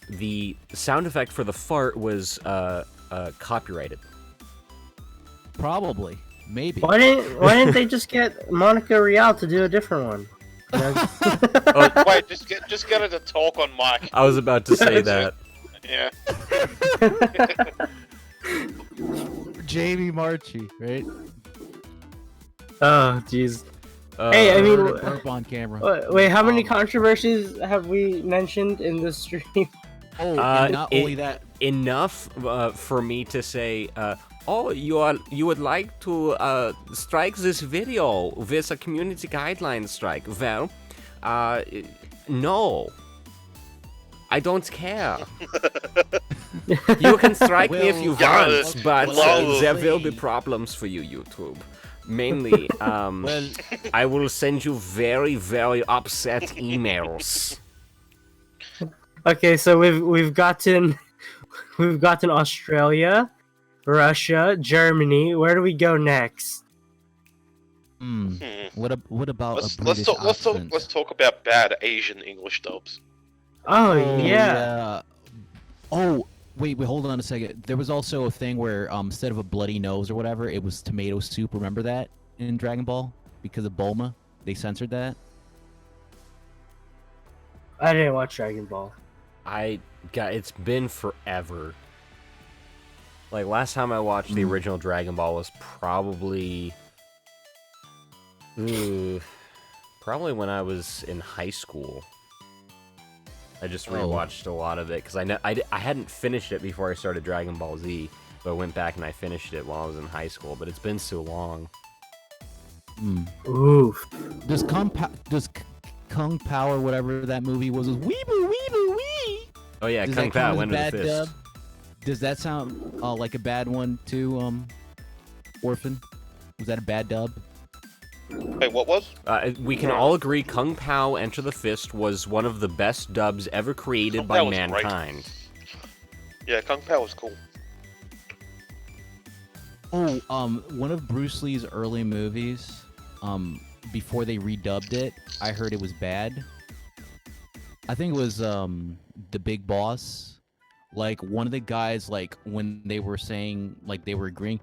the sound effect for the fart was copyrighted. Probably. Maybe. Why didn't they just get Monica Rial to do a different one? Wait, just get her to talk on mic. I was about to say that. Yeah. Jamie Marchi, right? Oh, jeez. Hey, I mean, Burp on camera. wait, how many controversies have we mentioned in this stream? Oh, and not only that. Enough for me to say, oh, you would like to strike this video with a community guideline strike. Well, no. I don't care. You can strike me if you Yeah, want, but well, there will be problems for you, YouTube. Mainly, I will send you very, very upset emails. Okay, so we've gotten Australia, Russia, Germany. Where do we go next? What about Let's a British accent? let's talk about bad Asian English dubs. Oh yeah. Oh, wait, hold on a second. There was also a thing where instead of a bloody nose or whatever, it was tomato soup. Remember that in Dragon Ball? Because of Bulma, they censored that. I didn't watch Dragon Ball. It's been forever. Like, last time I watched the original Dragon Ball was probably when I was in high school. I just rewatched a lot of it because I hadn't finished it before I started Dragon Ball Z, but I went back and I finished it while I was in high school. But it's been so long. Oof. Does Kung Pao or whatever that movie was weeboo weeboo wee? Oh yeah, Does Kung that count Pao, as Wind of the bad Fist. dub? Does that sound like a bad one too, Orphan? Was that a bad dub? Wait, what was? We can all agree Kung Pao Enter the Fist was one of the best dubs ever created Kung by Pao was great. mankind. Yeah, Kung Pao was cool. Oh, one of Bruce Lee's early movies, before they redubbed it, I heard it was bad. I think it was The Big Boss. Like, one of the guys, like, when they were saying, like, they were agreeing,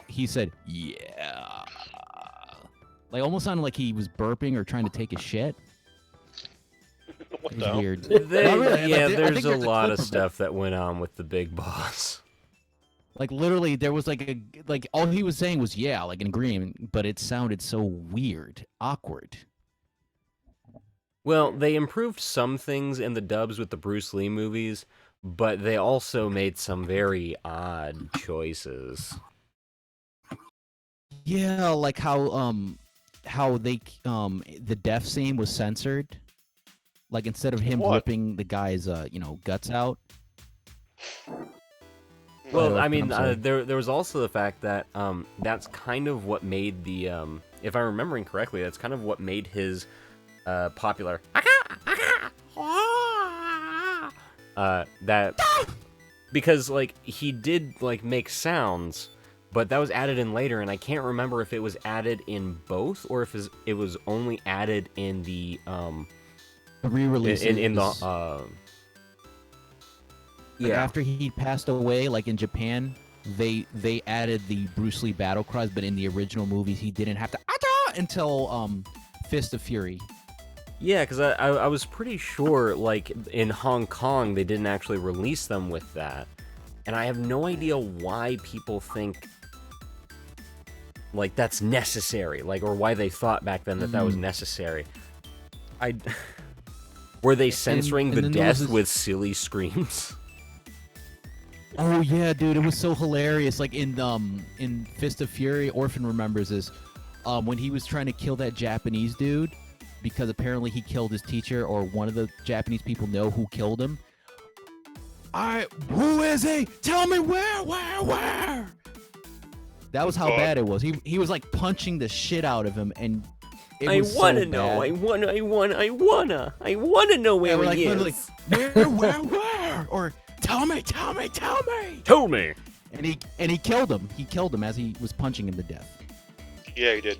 he said, yeah. Like, almost sounded like he was burping or trying to take a shit. What It the was hell? weird. Yeah, I think there's a there's a lot clip of of it. stuff that went on with the Big Boss. Like, literally, there was, like, all he was saying was, yeah, like, an agreement, but it sounded so weird, awkward. Well, they improved some things in the dubs with the Bruce Lee movies, but they also made some very odd choices. Yeah, like how they the death scene was censored. Like, instead of him What? ripping the guy's guts out. Well, I I'm mean, sorry. there was also the fact that that's kind of what made the if I'm remembering correctly, that's kind of what made his popular that because like he did like make sounds, but that was added in later, and I can't remember if it was added in both or if it was only added in the The re-release in the like, after he passed away, like in Japan, they added the Bruce Lee battle cries, but in the original movies he didn't have to until Fist of Fury. Yeah, because I was pretty sure, like, in Hong Kong, they didn't actually release them with that. And I have no idea why people think... like that's necessary, like, or why they thought back then that that was necessary. Were they censoring and the then there was death this- with silly screams? Oh yeah, dude, it was so hilarious. Like in Fist of Fury, Orphan remembers this. When he was trying to kill that Japanese dude, because apparently he killed his teacher, or one of the Japanese people know who killed him. Who is he? Tell me where? That was how bad it was. He was like punching the shit out of him, and it was wanna so know. bad. I wanna know where we're like, he literally, is. where? Or tell me. Tell me. And he killed him. He killed him as he was punching him to death. Yeah, he did.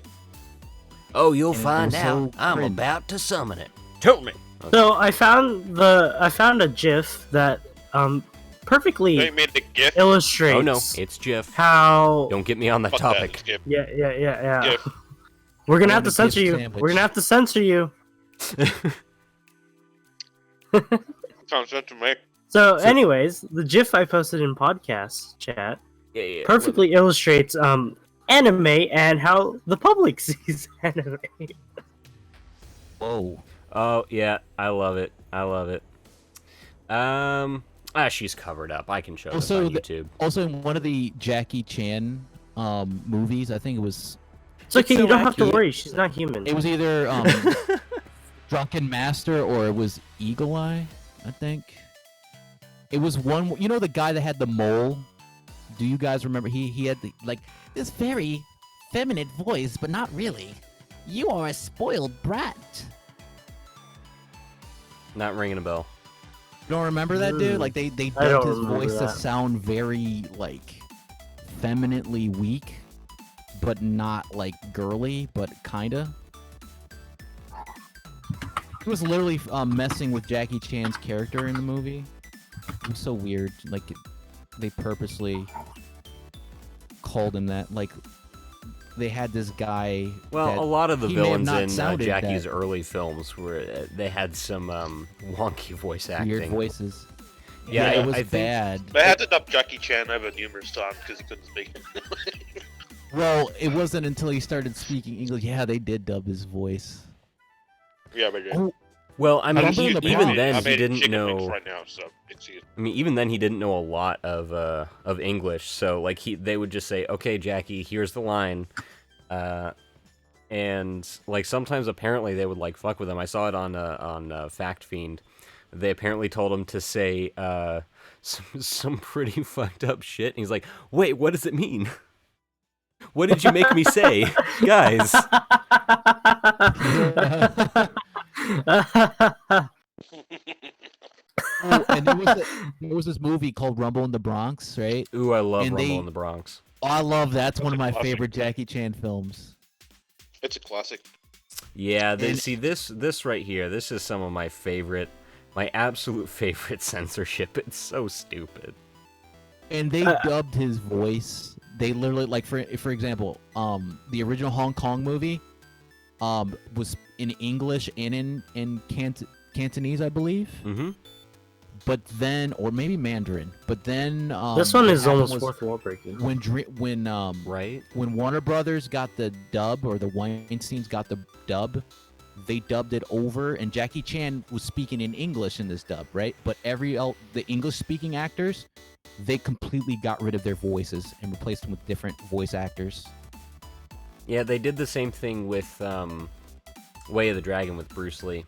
Oh, you'll And it find was out. so I'm cringe. about to summon it. Tell me. So I found a GIF that perfectly They made the gift. illustrates Oh no, it's Jiff. how. Don't get me on that Fuck topic. That, skip. Yeah. Gif. We're gonna And have to the censor GIF you. sandwich. We're gonna have to censor you. Sounds good to me. So, anyways, the GIF I posted in podcast chat Yeah. perfectly illustrates anime and how the public sees anime. Whoa. Oh yeah, I love it. She's covered up. I can show this Also, on YouTube. Also, in one of the Jackie Chan movies, I think it was It's okay, so you don't have to wacky. worry. She's not human. It was either Drunken Master or it was Eagle Eye, I think. It was one. You know the guy that had the mole? Do you guys remember? He had the like this very feminine voice, but not really. You are a spoiled brat. Not ringing a bell. You don't remember that dude? Like they I dubbed don't his remember voice to that. sound very like femininely weak, but not like girly, but kinda. He was literally messing with Jackie Chan's character in the movie. It was so weird. Like they purposely called him that. Like they had this guy. Well, that a lot of the he may have villains not in sounded Jackie's that early films were they had some wonky voice acting. weird voices. Yeah, it was I think- bad. They had to dub Jackie Chan over numerous times because he couldn't speak. Well, it wasn't until he started speaking English. Yeah, they did dub his voice. Yeah, but yeah. Oh, Well, I mean, Rumble in the even Bronx. then I he made didn't chicken wings know. right now, so it's easy. I mean, even then he didn't know a lot of English. So like they would just say, "Okay, Jackie, here's the line," and like sometimes apparently they would like fuck with him. I saw it on Fact Fiend. They apparently told him to say some pretty fucked up shit, and he's like, "Wait, what does it mean? What did you make me say, guys?" oh, and there was this movie called Rumble in the Bronx, right? Ooh, I love And Rumble they- in the Bronx. Oh, I love that's one of my Classic. favorite Jackie Chan films. It's a classic. Yeah, And- see this right here. This is some of my absolute favorite censorship. It's so stupid. And they dubbed his voice. They literally, like for example, the original Hong Kong movie, was in English and in Cantonese, I believe. Mm-hmm. But then, or maybe Mandarin. But then, This one what is happened almost was fourth wall breaking. Right? when Warner Brothers got the dub, or the Weinsteins got the dub, they dubbed it over, and Jackie Chan was speaking in English in this dub, right? But the English-speaking actors, they completely got rid of their voices and replaced them with different voice actors. Yeah, they did the same thing with Way of the Dragon with Bruce Lee.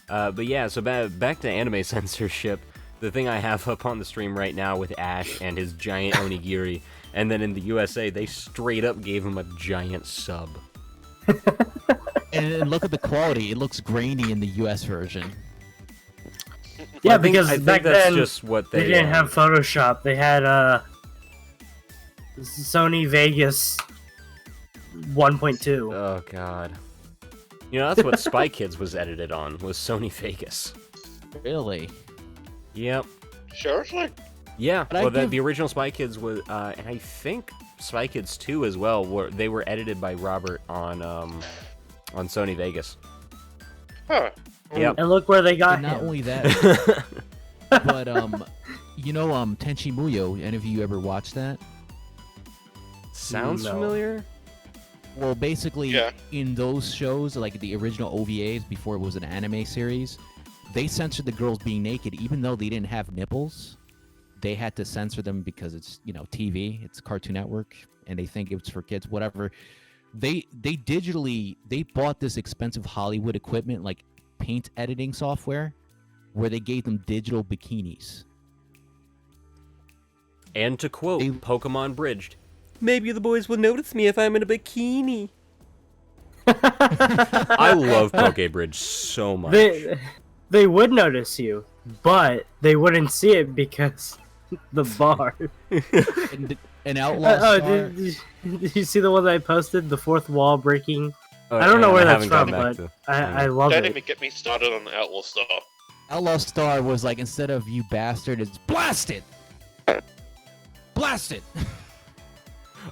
But yeah, so back to anime censorship. The thing I have up on the stream right now with Ash and his giant onigiri, and then in the USA, they straight up gave him a giant sub. And look at the quality; it looks grainy in the U.S. version. Yeah, I think because back that's then just what they didn't have Photoshop. They had Sony Vegas 1.2. Oh god. You know, that's what Spy Kids was edited on, was Sony Vegas. Really? Yep. Seriously? Yeah, But I well, give- the original Spy Kids was, and I think Spy Kids 2 as well, they were edited by Robert on Sony Vegas. Huh. Yep. And look where they got And not him. only that, but you know, Tenchi Muyo. Any of you ever watched that? Sounds No. familiar? Well, basically, Yeah. in those shows, like the original OVAs before it was an anime series, they censored the girls being naked, even though they didn't have nipples. They had to censor them because it's TV, it's Cartoon Network, and they think it's for kids. Whatever. They bought this expensive Hollywood equipment like paint editing software, where they gave them digital bikinis. And to quote They- Pokemon Bridged, maybe the boys will notice me if I'm in a bikini. I love Pokebridge so much. They would notice you, but they wouldn't see it because the bar. An outlaw star. Did you see the one that I posted? The fourth wall breaking. Oh, I don't know and where I that's haven't from, gone back but to- I love Don't it. even get me started on Outlaw Star. Outlaw Star was like, instead of you bastard, it's blasted. Blasted.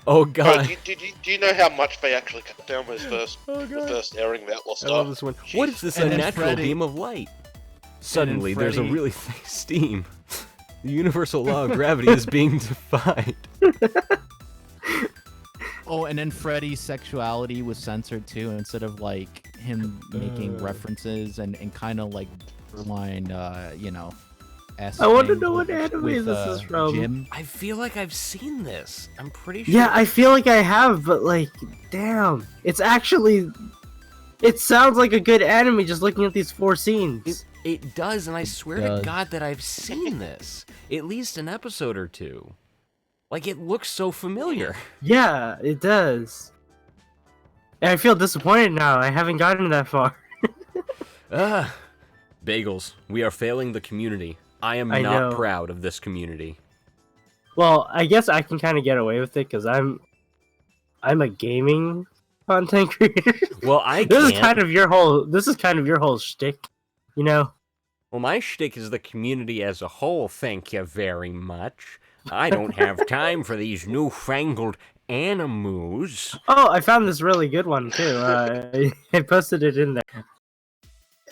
Oh Bro, god. do you know how much they actually cut down with Oh, the God. first airing of Outlaw I Star? love this one. What is this And then unnatural Freddy- beam of light? Suddenly, there's a Freddy- really thick steam. The universal law of gravity is being defied. Oh, and then Freddy's sexuality was censored too, instead of like him making references and kind of like borderline, I want to know what anime this is from. Jim. I feel like I've seen this. I'm pretty sure. Yeah, I feel like I have, but like, damn, it's actually. It sounds like a good anime just looking at these 4 scenes. It does, and I swear to does. God that I've seen this. At least an episode or two. Like, it looks so familiar. Yeah, it does. And I feel disappointed now. I haven't gotten that far. Bagels, we are failing the community. I am I not know. proud of this community. Well, I guess I can kind of get away with it because I'm a gaming content creator. Well, I This is can't. kind of your whole. This is kind of your whole shtick, you know. Well, my shtick is the community as a whole, thank you very much. I don't have time for these newfangled animals. Oh, I found this really good one too. I posted it in there.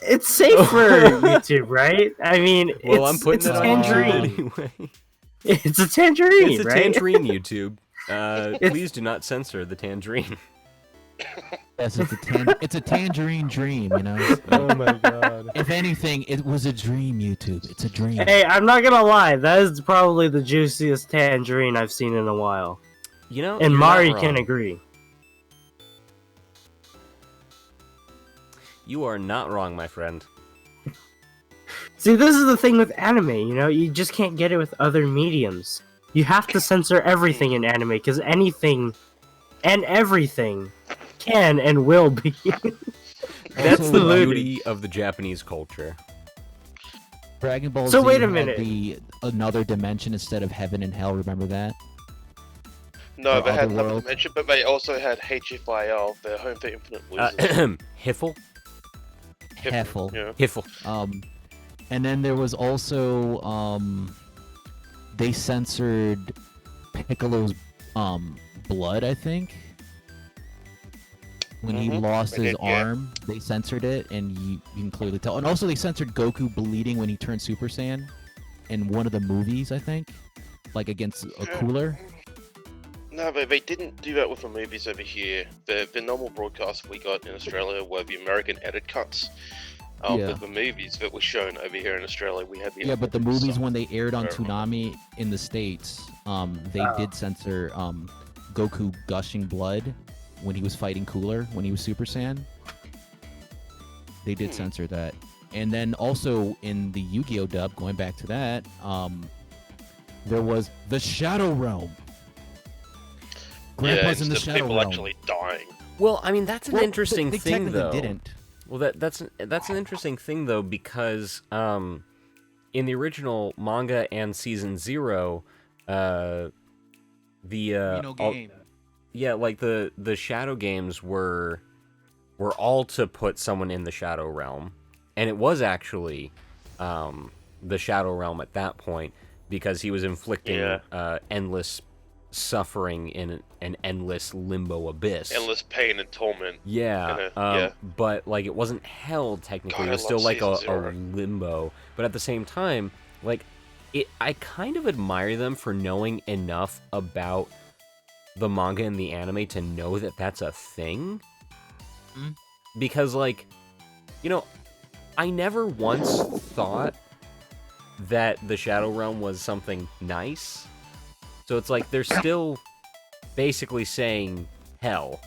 It's safe for YouTube, right? I mean, Well, it's, I'm putting it's it a on tangerine. YouTube anyway. It's a tangerine, It's a right? tangerine, YouTube. Please do not censor the tangerine. Yes, it's a tangerine dream, Oh my god. If anything, it was a dream, YouTube. It's a dream. Hey, I'm not gonna lie. That is probably the juiciest tangerine I've seen in a while, You know, and you're not Mari wrong. can agree. You are not wrong, my friend. See, this is the thing with anime. You know, you just can't get it with other mediums. You have to censor everything in anime because anything and everything can and will be. That's Also, the Absolutely. beauty of the Japanese culture. Dragon Ball So Z wait a had minute. another dimension instead of heaven and hell. Remember that? No, Or they had another Otherworld. dimension, but they also had HFIL, the Home for Infinite Losers. Hiffle? Heffel. Yeah. Hiffle. And then there was also they censored Piccolo's blood, I think. When he Mhm. lost They his did, yeah. arm, they censored it, and you can clearly tell. And also, they censored Goku bleeding when he turned Super Saiyan in one of the movies, I think, like against a cooler. No, they didn't do that with the movies over here. The normal broadcasts we got in Australia were the American edit cuts. Yeah. But the movies that were shown over here in Australia, we had the Yeah, but the unedited movies stuff. when they aired on Where- Toonami in the States, they did censor Goku gushing blood when he was fighting Cooler, when he was Super Saiyan. They did censor that. And then also in the Yu-Gi-Oh dub, going back to that, there was the Shadow Realm. Yeah, Grandpa's in the instead of Shadow people Realm. actually dying. Well, I mean, that's an Well, interesting they thing, technically though. didn't. Well, that's an interesting thing, though, because in the original manga and season 0, yeah, like the Shadow Games were all to put someone in the Shadow Realm, and it was actually the Shadow Realm at that point because he was inflicting endless suffering in an endless limbo abyss. Endless pain and torment. Yeah, yeah. but like it wasn't hell technically. God, It was I still love like a Season 0. limbo. But at the same time, like I kind of admire them for knowing enough about the manga and the anime to know that that's a thing. Hmm? Because, like, you know, I never once thought that the Shadow Realm was something nice. So it's like they're still basically saying hell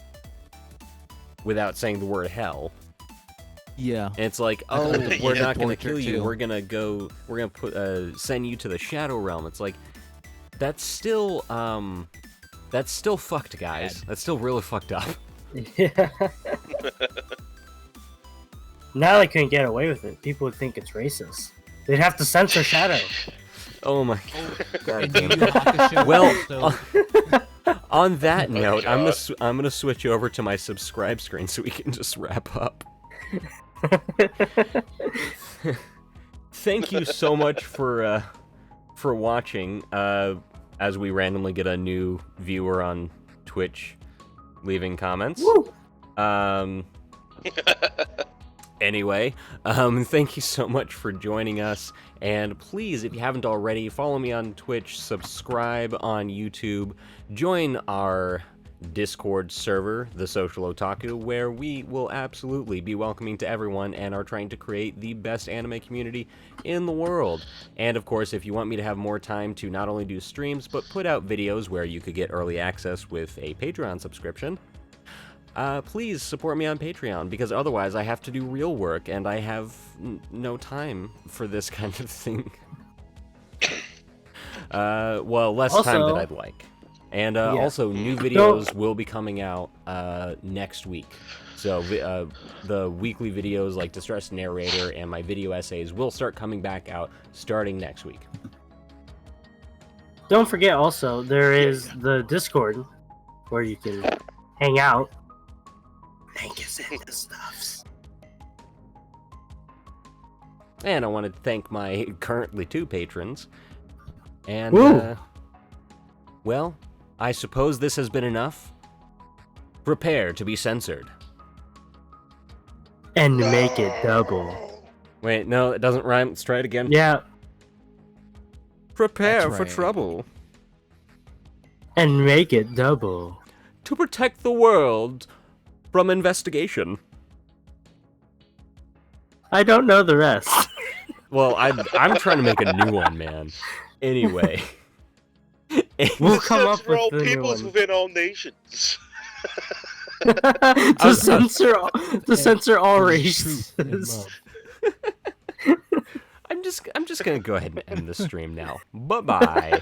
without saying the word hell. Yeah. And it's like, I thought oh, that we're was not gonna torture, kill you. too. We're gonna send you to the Shadow Realm. It's like, that's still fucked, guys. Bad. That's still really fucked up. Yeah. Now they couldn't get away with it. People would think it's racist. They'd have to censor Shadow. Oh my god. And damn Yu Yu it. Hakusho Well, also- On that Oh, note, God. I'm gonna switch over to my subscribe screen so we can just wrap up. Thank you so much for watching. As we randomly get a new viewer on Twitch, leaving comments. Woo! Anyway, thank you so much for joining us, and please, if you haven't already, follow me on Twitch, subscribe on YouTube, join our Discord server, The Social Otaku, where we will absolutely be welcoming to everyone and are trying to create the best anime community in the world. And of course, if you want me to have more time to not only do streams, but put out videos where you could get early access with a Patreon subscription, please support me on Patreon, because otherwise I have to do real work, and I have no time for this kind of thing. Well, less time than Also- I'd like. And Yeah. also, new videos will be coming out next week. So the weekly videos like Distressed Narrator and my video essays will start coming back out starting next week. Don't forget also, there is the Discord where you can hang out. Link is in the stuffs. And I want to thank my currently 2 patrons. And, Woo! Well, I suppose this has been enough. Prepare to be censored. And make it double. Wait, no, it doesn't rhyme. Let's try it again. Yeah, Prepare That's for right. trouble. and make it double. To protect the world from investigation. I don't know the rest. Well, I'm trying to make a new one, man. Anyway. We'll come up Censor all with the new peoples one. within all nations. to censor all Truth and races. love. I'm just gonna go ahead and end the stream now. Bye-bye.